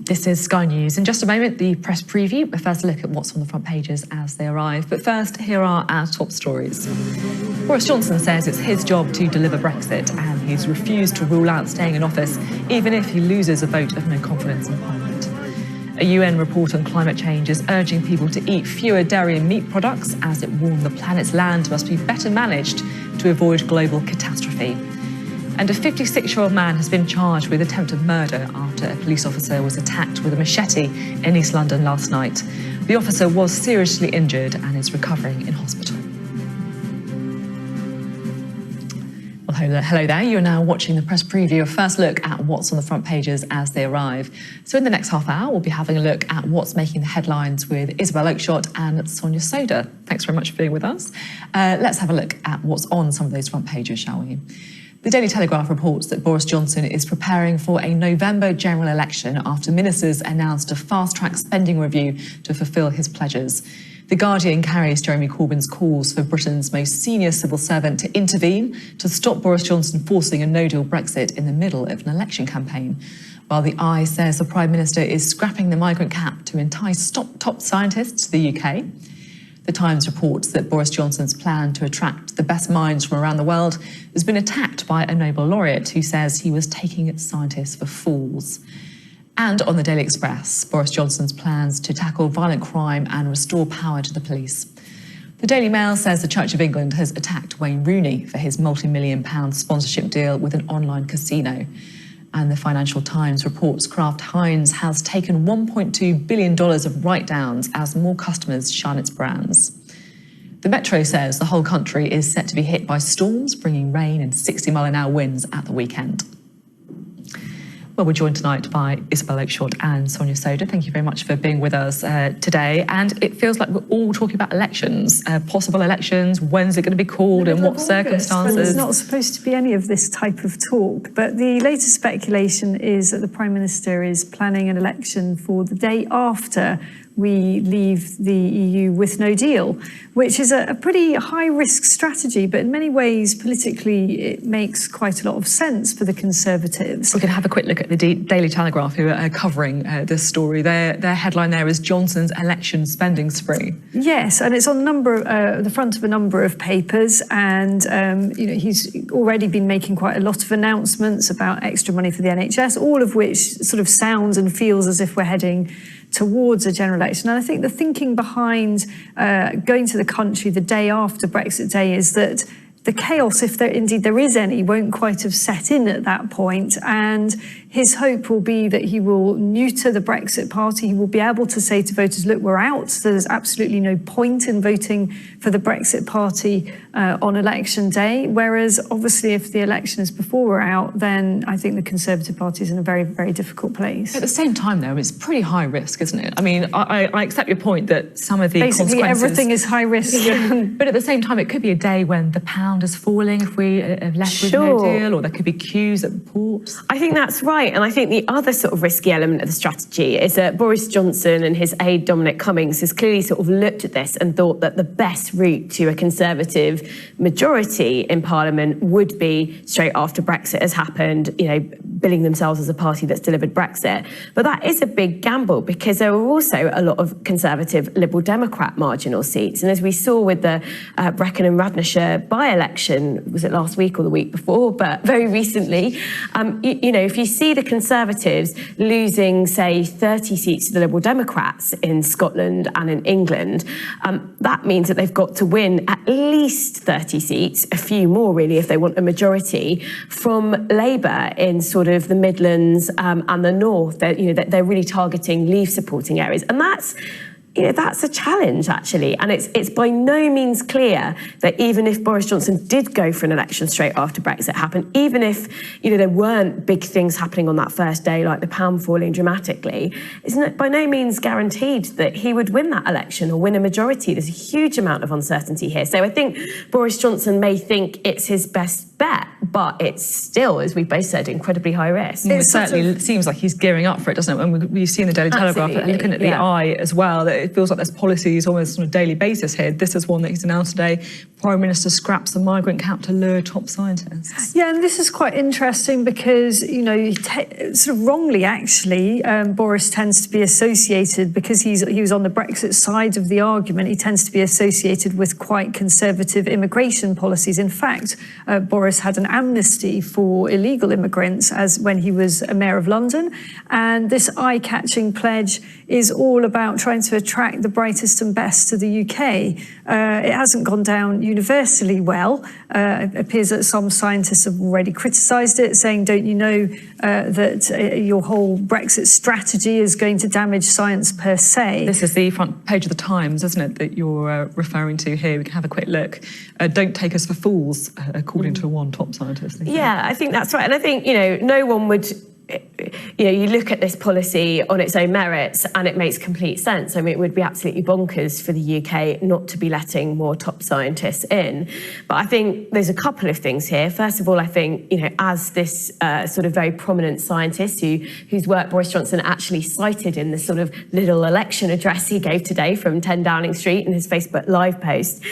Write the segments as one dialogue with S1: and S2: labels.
S1: This is Sky News. In just a moment, the press preview. A first look at what's on the front pages as they arrive. But first, here are our top stories. Boris Johnson says it's his job to deliver Brexit, and he's refused to rule out staying in office, even if he loses a vote of no confidence in Parliament. A UN report on climate change is urging people to eat fewer dairy and meat products, as it warned the planet's land must be better managed to avoid global catastrophe. And a 56-year-old man has been charged with attempted murder after a police officer was attacked with a machete in East London last night. The officer was seriously injured and is recovering in hospital. Well, hello there. You're now watching the press preview, a first look at what's on the front pages as they arrive. So in the next half hour, we'll be having a look at what's making the headlines with Isabel Oakeshott and Sonia Sodha. Thanks very much for being with us. Let's have a look at what's on some of those front pages, shall we? The Daily Telegraph reports that Boris Johnson is preparing for a November general election after ministers announced a fast-track spending review to fulfil his pledges. The Guardian carries Jeremy Corbyn's calls for Britain's most senior civil servant to intervene to stop Boris Johnson forcing a no-deal Brexit in the middle of an election campaign. While the Eye says the Prime Minister is scrapping the migrant cap to entice top scientists to the UK. The Times reports that Boris Johnson's plan to attract the best minds from around the world has been attacked by a Nobel laureate who says he was taking scientists for fools. And on the Daily Express, Boris Johnson's plans to tackle violent crime and restore power to the police. The Daily Mail says the Church of England has attacked Wayne Rooney for his multi-million-pound sponsorship deal with an online casino. And the Financial Times reports Kraft Heinz has taken $1.2 billion of write-downs as more customers shun its brands. The Metro says the whole country is set to be hit by storms, bringing rain and 60-mile-an-hour winds at the weekend. Well, we're joined tonight by Isabel Oakeshott and Sonia Sodha. Thank you very much for being with us today. And it feels like we're all talking about elections, possible elections. When's it going to be called and what circumstances?
S2: Well, there's not supposed to be any of this type of talk. But the latest speculation is that the Prime Minister is planning an election for the day after we leave the EU with no deal, which is a pretty high-risk strategy, but in many ways, politically, it makes quite a lot of sense for the Conservatives.
S1: We're going to have a quick look at the Daily Telegraph, who are covering this story. Their headline there is Johnson's election spending spree.
S2: Yes, and it's on the front of a number of papers, and he's already been making quite a lot of announcements about extra money for the NHS, all of which sort of sounds and feels as if we're heading towards a general election. And I think the thinking behind going to the country the day after Brexit Day is that the chaos, if indeed there is any, won't quite have set in at that point. And his hope will be that he will neuter the Brexit party. He will be able to say to voters, look, we're out. So there's absolutely no point in voting for the Brexit party on election day. Whereas obviously if the election is before we're out, then I think the Conservative Party is in a very, very difficult place.
S1: At the same time, though, it's pretty high risk, isn't it? I mean, I accept your point that some of the
S2: basically
S1: consequences...
S2: everything is high risk.
S1: But at the same time, it could be a day when the pound is falling if we have left with no deal, or there could be queues at the ports.
S3: I think that's right. And I think the other sort of risky element of the strategy is that Boris Johnson and his aide Dominic Cummings has clearly sort of looked at this and thought that the best route to a Conservative majority in Parliament would be straight after Brexit has happened, billing themselves as a party that's delivered Brexit. But that is a big gamble because there are also a lot of Conservative Liberal Democrat marginal seats. And as we saw with the Brecon and Radnorshire by-election, was it last week or the week before, but very recently, if you see the Conservatives losing, say, 30 seats to the Liberal Democrats in Scotland and in England, that means that they've got to win at least 30 seats, a few more really if they want a majority, from Labour in sort of the Midlands and the North. They're really targeting Leave supporting areas. And that's a challenge, actually. And it's by no means clear that even if Boris Johnson did go for an election straight after Brexit happened, even if, there weren't big things happening on that first day, like the pound falling dramatically, it's by no means guaranteed that he would win that election or win a majority. There's a huge amount of uncertainty here. So I think Boris Johnson may think it's his best bet, but it's still, as we've both said, incredibly high risk.
S1: It certainly seems like he's gearing up for it, doesn't it? And we've seen the Daily Telegraph looking at the Eye as well. it feels like there's policies almost on a daily basis here. This is one that he's announced today. Prime Minister scraps the migrant cap to lure top scientists.
S2: Yeah, and this is quite interesting because, sort of wrongly, actually, Boris tends to be associated, because he was on the Brexit side of the argument, he tends to be associated with quite conservative immigration policies. In fact, Boris had an amnesty for illegal immigrants as when he was a mayor of London. And this eye-catching pledge is all about trying to attract the brightest and best to the UK. It hasn't gone down universally well. It appears that some scientists have already criticised it, saying, don't you know that your whole Brexit strategy is going to damage science per se?
S1: This is the front page of the Times, isn't it, that you're referring to here? We can have a quick look. Don't take us for fools, according to one top scientist.
S3: Yeah, I think that's right. And I think, no one would... you look at this policy on its own merits and it makes complete sense. I mean, it would be absolutely bonkers for the UK not to be letting more top scientists in. But I think there's a couple of things here. First of all, I think, as this sort of very prominent scientist whose work Boris Johnson actually cited in the sort of little election address he gave today from 10 Downing Street in his Facebook Live post,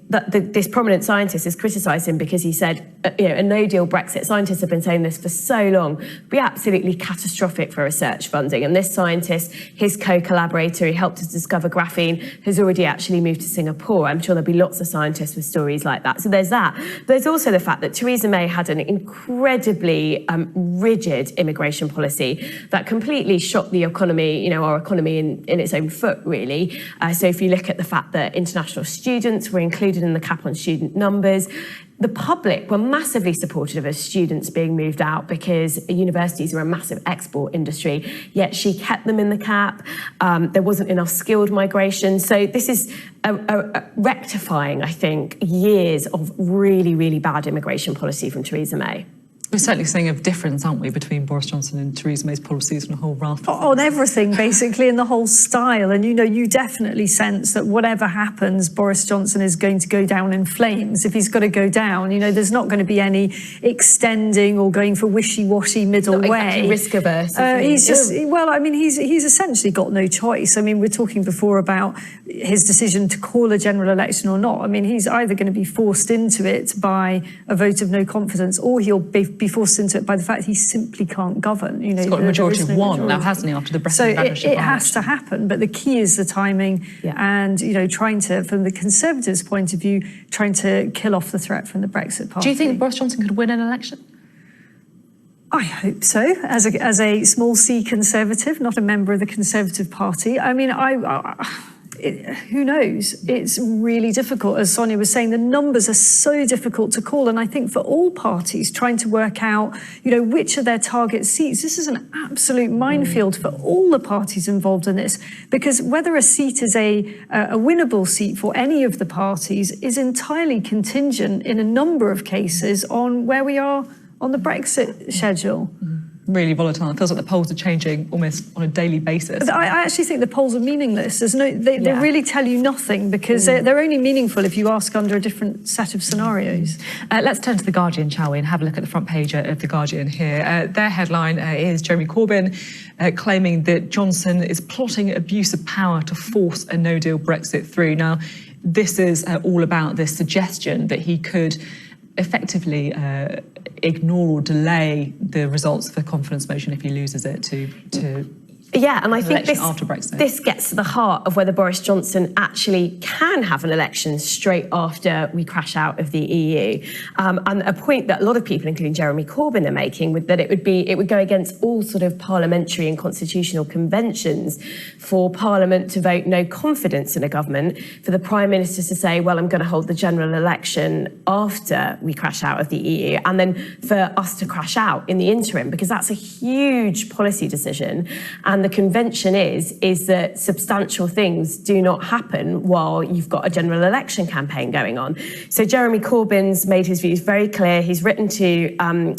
S3: this prominent scientist has criticised him because he said, a no-deal Brexit, scientists have been saying this for so long, be absolutely catastrophic for research funding. And this scientist, his co-collaborator, who helped us discover graphene, has already actually moved to Singapore. I'm sure there'll be lots of scientists with stories like that. So there's that. But there's also the fact that Theresa May had an incredibly rigid immigration policy that completely shot the economy, our economy in its own foot, really. So if you look at the fact that international students were included in the cap on student numbers, the public were massively supportive of students being moved out because universities are a massive export industry, yet she kept them in the cap. There wasn't enough skilled migration. So this is rectifying, I think, years of really, really bad immigration policy from Theresa May.
S1: We're certainly seeing a difference, aren't we, between Boris Johnson and Theresa May's policies on a whole raft of
S2: on everything, basically, in the whole style. And, you definitely sense that whatever happens, Boris Johnson is going to go down in flames. If he's got to go down, there's not going to be any extending or going for wishy-washy middle way.
S3: Exactly risk-averse.
S2: He's he's essentially got no choice. I mean, we're talking before about his decision to call a general election or not. I mean, he's either going to be forced into it by a vote of no confidence, or he'll be forced into it by the fact he simply can't govern.
S1: He's got a majority of one now, hasn't he, after the Brexit?
S2: So it has to happen, but the key is the timing and, trying to, from the Conservatives' point of view, trying to kill off the threat from the Brexit Party.
S1: Do you think Boris Johnson could win an election?
S2: I hope so, as a small C Conservative, not a member of the Conservative Party. I mean, who knows? It's really difficult. As Sonia was saying, the numbers are so difficult to call. And I think for all parties trying to work out, which are their target seats, this is an absolute minefield for all the parties involved in this, because whether a seat is a winnable seat for any of the parties is entirely contingent in a number of cases on where we are on the Brexit schedule.
S1: Really volatile. It feels like the polls are changing almost on a daily basis.
S2: I actually think the polls are meaningless. They really tell you nothing, because they're only meaningful if you ask under a different set of scenarios.
S1: Let's turn to The Guardian, shall we, and have a look at the front page of The Guardian here. Their headline is Jeremy Corbyn claiming that Johnson is plotting abuse of power to force a no-deal Brexit through. Now, this is all about this suggestion that he could effectively ignore or delay the results of the confidence motion if he loses it to
S3: and I think
S1: after Brexit.
S3: This gets to the heart of whether Boris Johnson actually can have an election straight after we crash out of the EU. And a point that a lot of people, including Jeremy Corbyn, are making, that it would go against all sort of parliamentary and constitutional conventions for Parliament to vote no confidence in a government, for the Prime Minister to say, well, I'm going to hold the general election after we crash out of the EU, and then for us to crash out in the interim, because that's a huge policy decision. And the convention is that substantial things do not happen while you've got a general election campaign going on. So Jeremy Corbyn's made his views very clear. He's written to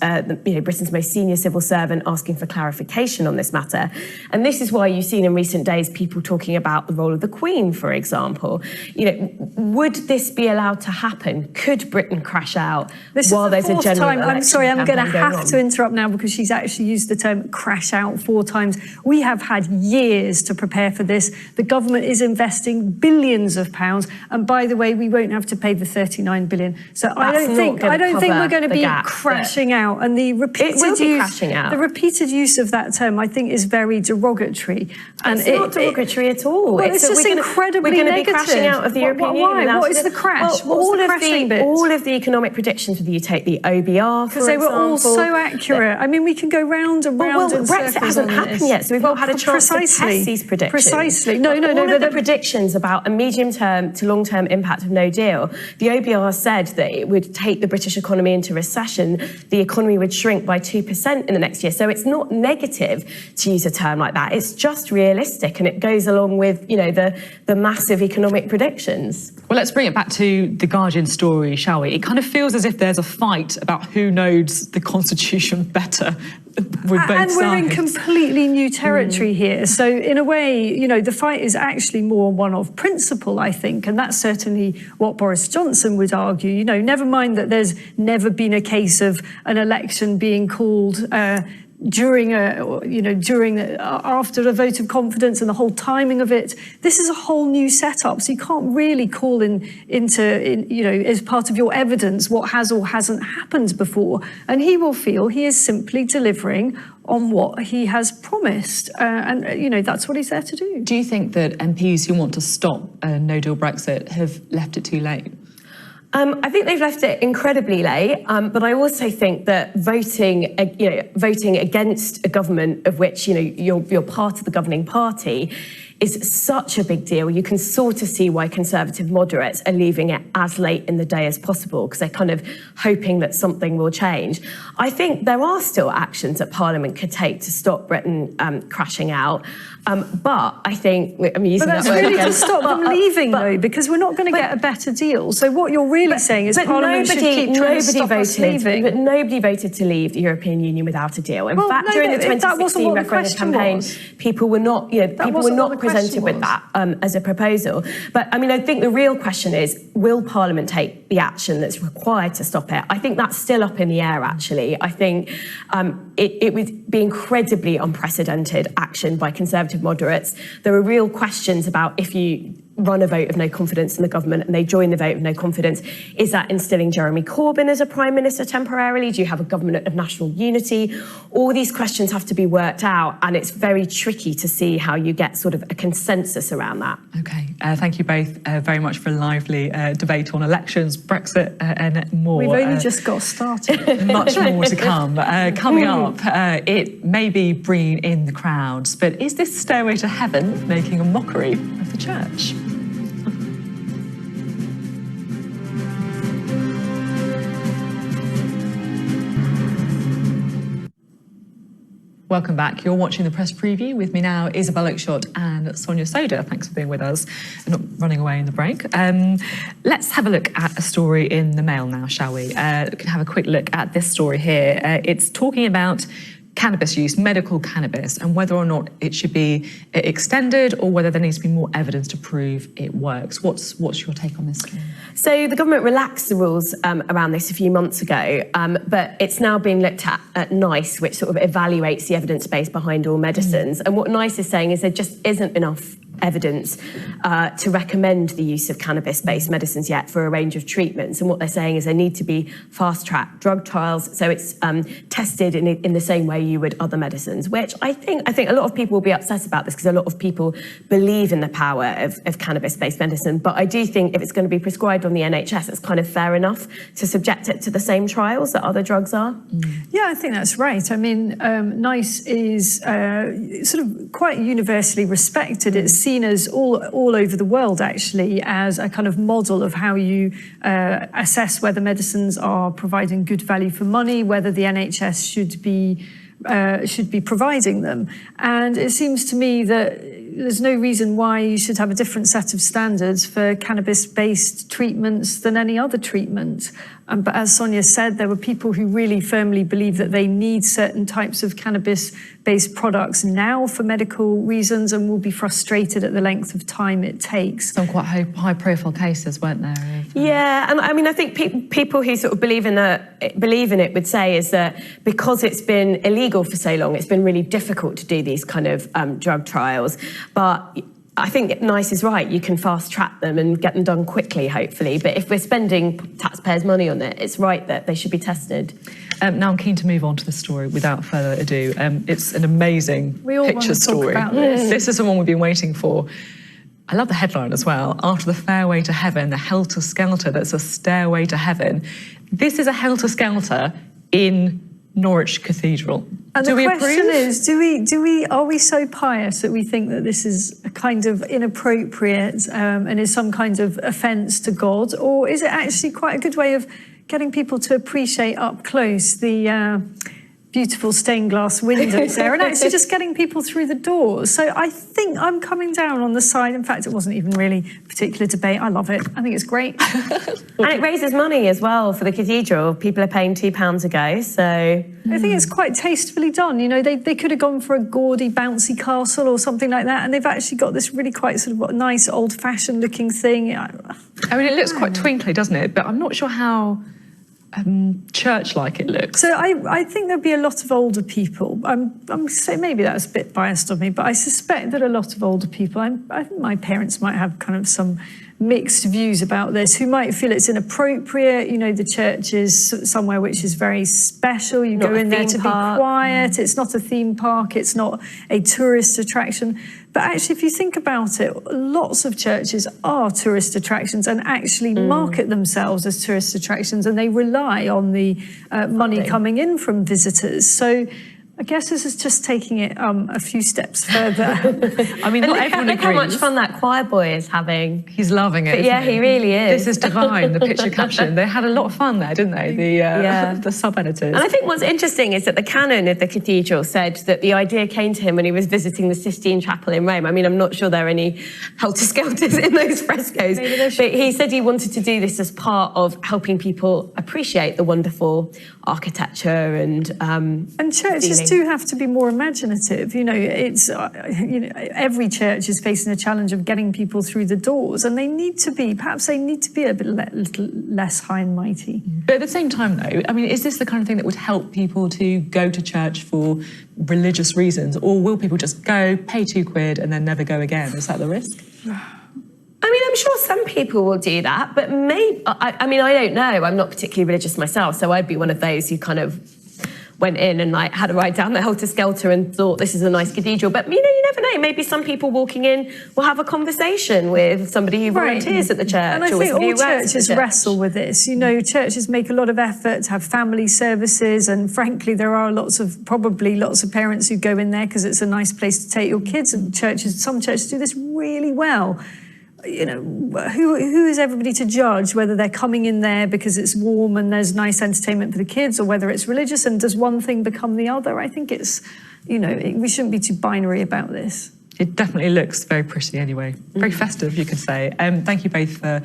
S3: Britain's most senior civil servant asking for clarification on this matter. And this is why you've seen in recent days people talking about the role of the Queen, for example. Would this be allowed to happen? Could Britain crash out while there's a general election?
S2: I'm sorry, I'm going to have to interrupt now, because she's actually used the term crash out 4 times. We We have had years to prepare for this. The government is investing billions of pounds, and by the way, we won't have to pay the 39 billion. So I don't think we're going to be crashing out. And the repeated use of that term, I think, is very derogatory. And
S3: it's not derogatory at all.
S2: Well, it's just incredibly negative.
S3: We're going to be crashing out of the European Union.
S2: Why? What is the crash?
S3: Well, all of the economic predictions, whether you take the OBR,
S2: because they were all so accurate. I mean, we can go round and round in circles.
S3: Brexit hasn't happened yet, so we've not had a chance to test these predictions.
S2: Precisely. No.
S3: All of the predictions about a medium-term to long-term impact of no deal, the OBR said that it would take the British economy into recession. The economy would shrink by 2% in the next year. So it's not negative to use a term like that. It's just realistic, and it goes along with, the massive economic predictions.
S1: Well, let's bring it back to the Guardian story, shall we? It kind of feels as if there's a fight about who knows the Constitution better with both sides.
S2: And we're in completely new territory here. So in a way, the fight is actually more one of principle, I think, and that's certainly what Boris Johnson would argue. Never mind that there's never been a case of an election being called after a vote of confidence and the whole timing of it. This is a whole new setup, so you can't really call as part of your evidence what has or hasn't happened before. And he will feel he is simply delivering on what he has promised, and that's what he's there to do.
S1: Do you think that MPs who want to stop a no-deal Brexit have left it too late?
S3: I think they've left it incredibly late, but I also think that voting against a government of which you're part of the governing party is such a big deal. You can sort of see why Conservative moderates are leaving it as late in the day as possible, because they're kind of hoping that something will change. I think there are still actions that Parliament could take to stop Britain crashing out. But I think, using
S2: that's
S3: that word
S2: really
S3: again,
S2: to stop them leaving, though, because we're not going to get a better deal. So what you're really saying is Parliament should keep trying to stop us leaving.
S3: But nobody voted to leave the European Union without a deal. In fact, during the 2016 referendum campaign, people were not presented with that as a proposal. But I think the real question is, will Parliament take the action that's required to stop it? I think that's still up in the air, actually. I think it would be incredibly unprecedented action by Conservative moderates. There are real questions about if you run a vote of no confidence in the government and they join the vote of no confidence, is that instilling Jeremy Corbyn as a Prime Minister temporarily? Do you have a government of national unity? All these questions have to be worked out, and it's very tricky to see how you get sort of a consensus around that.
S1: Okay, thank you both very much for a lively debate on elections, Brexit and more.
S2: We've only just got started.
S1: Much more to come. Coming up, it may be bringing in the crowds, but is this Stairway to Heaven making a mockery of the church? Welcome back. You're watching the press preview. With me now, Isabel Oakeshott and Sonia Sodha. Thanks for being with us and not running away in the break. Let's have a look at a story in the Mail now, shall we? We can have a quick look at this story here. It's talking about cannabis use, medical cannabis, and whether or not it should be extended or whether there needs to be more evidence to prove it works. What's your take on this?
S3: So the government relaxed the rules around this a few months ago, but it's now being looked at NICE, which sort of evaluates the evidence base behind all medicines. And what NICE is saying is there just isn't enough evidence to recommend the use of cannabis-based medicines yet for a range of treatments. And what they're saying is there need to be fast-track drug trials, so it's tested in the same way you would other medicines, which I think a lot of people will be upset about this because a lot of people believe in the power of cannabis-based medicine. But I do think if it's going to be prescribed on the NHS, it's kind of fair enough to subject it to the same trials that other drugs are.
S2: Yeah, I think that's right. I mean, NICE is sort of quite universally respected. It's seen as all over the world, actually, as a kind of model of how you assess whether medicines are providing good value for money, whether the NHS should be providing them. And it seems to me that there's no reason why you should have a different set of standards for cannabis-based treatments than any other treatment. But as Sonia said, there were people who really firmly believe that they need certain types of cannabis-based products now for medical reasons and will be frustrated at the length of time it takes.
S1: Some quite high-profile cases, weren't there?
S3: Yeah, and I mean, I think people who sort of believe in it would say is that because it's been illegal for so long, it's been really difficult to do these kind of drug trials. But I think NICE is right. You can fast track them and get them done quickly, hopefully. But if we're spending taxpayers' money on it, it's right that they should be tested.
S1: Now I'm keen to move on to the story without further ado. It's an amazing picture story.
S2: Talk about this.
S1: This is the one we've been waiting for. I love the headline as well. After the fairway to heaven, the helter skelter that's a stairway to heaven. This is a helter skelter in Norwich Cathedral.
S2: And the question is, are we so pious that we think that this is a kind of inappropriate and is some kind of offence to God? Or is it actually quite a good way of getting people to appreciate up close the beautiful stained glass windows there and actually just getting people through the doors? So I think I'm coming down on the side. In fact, it wasn't even really a particular debate. I love it. I think it's great.
S3: And it raises money as well for the cathedral. People are paying £2 a go, so...
S2: I think it's quite tastefully done. You know, they could have gone for a gaudy, bouncy castle or something like that, and they've actually got this really quite sort of nice, old-fashioned looking thing.
S1: I mean, it looks quite twinkly, doesn't it? But I'm not sure how church-like it looks.
S2: So I think there'll be a lot of older people. I'm saying maybe that's a bit biased of me, but I suspect that a lot of older people, I think my parents might have kind of some mixed views about this, who might feel it's inappropriate. You know, the church is somewhere which is very special. You go in there to be quiet. It's not a theme park. It's not a tourist attraction. But actually, if you think about it, lots of churches are tourist attractions and actually market themselves as tourist attractions, and they rely on the money coming in from visitors. So I guess this is just taking it a few steps further.
S1: I mean, not everyone agrees.
S3: Look how much fun that choir boy is having.
S1: He's loving it.
S3: Yeah, he really is.
S1: This is divine, the picture caption. They had a lot of fun there, didn't they? The sub-editors.
S3: And I think what's interesting is that the canon of the cathedral said that the idea came to him when he was visiting the Sistine Chapel in Rome. I mean, I'm not sure there are any helter-skelters in those frescoes, but he said he wanted to do this as part of helping people appreciate the wonderful architecture and
S2: churches do have to be more imaginative. You know, it's every church is facing a challenge of getting people through the doors, and they need to be a bit little less high and mighty.
S1: But at the same time, though, I mean, is this the kind of thing that would help people to go to church for religious reasons, or will people just go, pay £2 and then never go again? Is that the risk?
S3: I mean, I'm sure some people will do that, but maybe, I mean, I don't know. I'm not particularly religious myself, so I'd be one of those who kind of went in and like had a ride down the helter skelter and thought this is a nice cathedral. But you know, you never know. Maybe some people walking in will have a conversation with somebody who volunteers at the church.
S2: And I think all churches wrestle with this. You know, churches make a lot of effort to have family services, and frankly, there are probably lots of parents who go in there because it's a nice place to take your kids. And some churches do this really well. You know, who is everybody to judge whether they're coming in there because it's warm and there's nice entertainment for the kids, or whether it's religious, and does one thing become the other? I think it's, you know, we shouldn't be too binary about this.
S1: It definitely looks very pretty anyway. Very festive, you could say. Thank you both for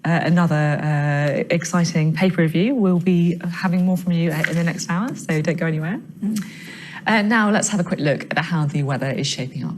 S1: another exciting paper review. We'll be having more from you in the next hour, so don't go anywhere. Now let's have a quick look at how the weather is shaping up.